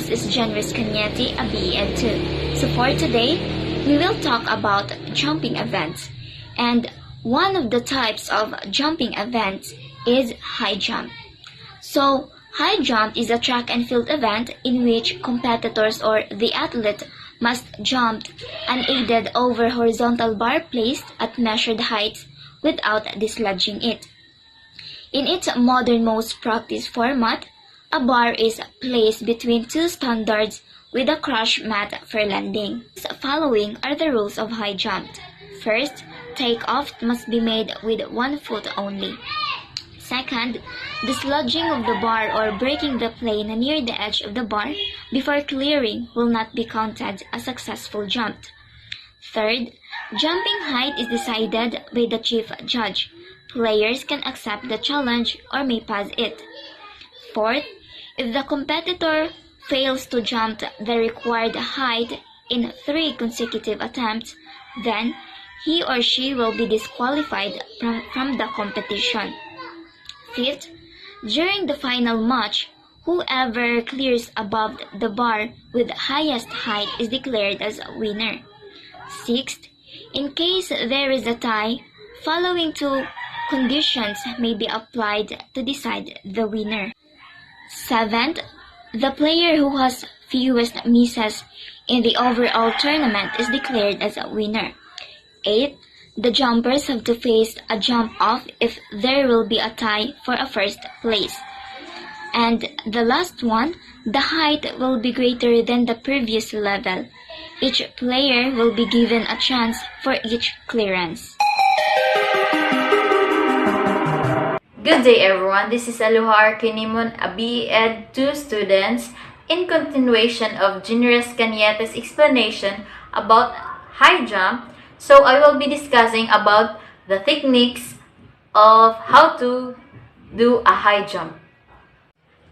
This is Jenres Canete, a BEd 2. So for today, we will talk about jumping events. And one of the types of jumping events is high jump. So high jump is a track and field event in which competitors or the athlete must jump unaided over horizontal bar placed at measured heights without dislodging it. In its modern most practiced format, a bar is placed between two standards with a crash mat for landing. The following are the rules of high jump. First, takeoff must be made with 1 foot only. Second, dislodging of the bar or breaking the plane near the edge of the bar before clearing will not be counted a successful jump. Third, jumping height is decided by the chief judge. Players can accept the challenge or may pass it. Fourth, if the competitor fails to jump the required height in 3 consecutive attempts, then he or she will be disqualified from the competition. Fifth, during the final match, whoever clears above the bar with highest height is declared as a winner. Sixth, in case there is a tie, following 2 conditions may be applied to decide the winner. Seventh, the player who has fewest misses in the overall tournament is declared as a winner. Eighth, the jumpers have to face a jump-off if there will be a tie for a first place. And the last one, the height will be greater than the previous level. Each player will be given a chance for each clearance. Good day everyone, this is Aloha Quinimon, a BEd 2 students, in continuation of Jenres Canete's explanation about high jump. So I will be discussing about the techniques of how to do a high jump.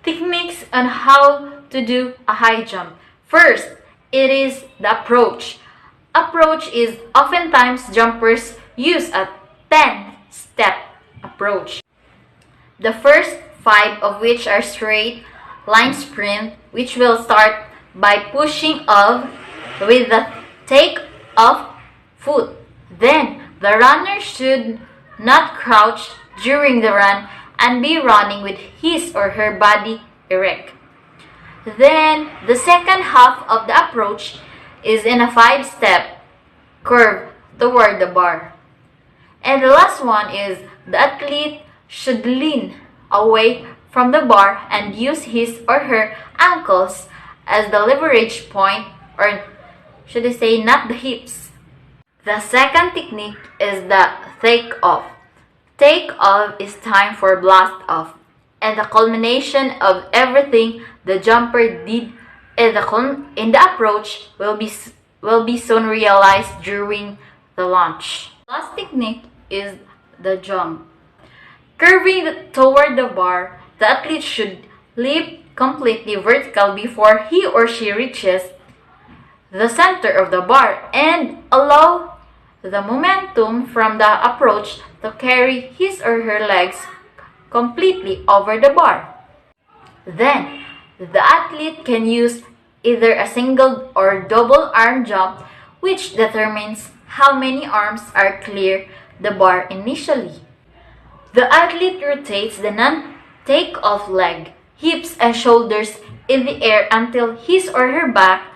Techniques on how to do a high jump. First, it is the approach. Approach is oftentimes jumpers use a 10-step approach. The first 5 of which are straight line sprint, which will start by pushing off with the take-off foot. Then, the runner should not crouch during the run and be running with his or her body erect. Then, the second half of the approach is in a 5-step curve toward the bar. And the last one is the athlete should lean away from the bar and use his or her ankles as the leverage point, or should I say not the hips. The second technique is the take-off. Take-off is time for blast-off, and the culmination of everything the jumper did in the approach will be soon realized during the launch. The last technique is the jump. Curving toward the bar, the athlete should leap completely vertical before he or she reaches the center of the bar and allow the momentum from the approach to carry his or her legs completely over the bar. Then, the athlete can use either a single or double arm jump, which determines how many arms are clear the bar initially. The athlete rotates the non-take-off leg, hips and shoulders in the air until his or her back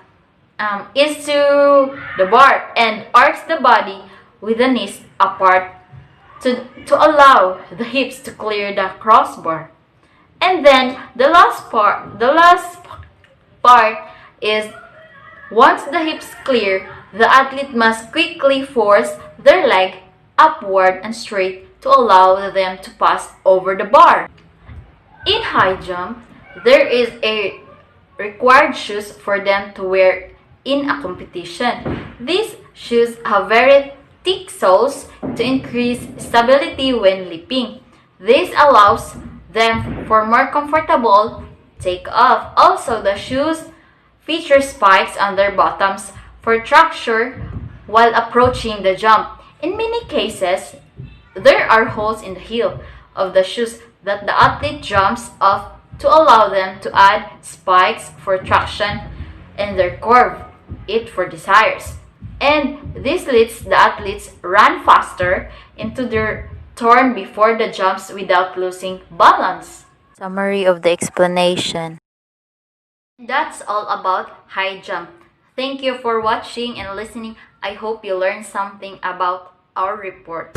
is to the bar and arcs the body with the knees apart to allow the hips to clear the crossbar. And then the last part is once the hips clear, the athlete must quickly force their leg upward and straight to allow them to pass over the bar. In high jump, there is a required shoes for them to wear in a competition. These shoes have very thick soles to increase stability when leaping. This allows them for more comfortable take-off. Also, the shoes feature spikes on their bottoms for traction while approaching the jump. In many cases, there are holes in the heel of the shoes that the athlete jumps off to allow them to add spikes for traction and their curve, it for desires. And this lets the athletes run faster into their turn before the jumps without losing balance. Summary of the explanation. That's all about high jump. Thank you for watching and listening. I hope you learned something about our report.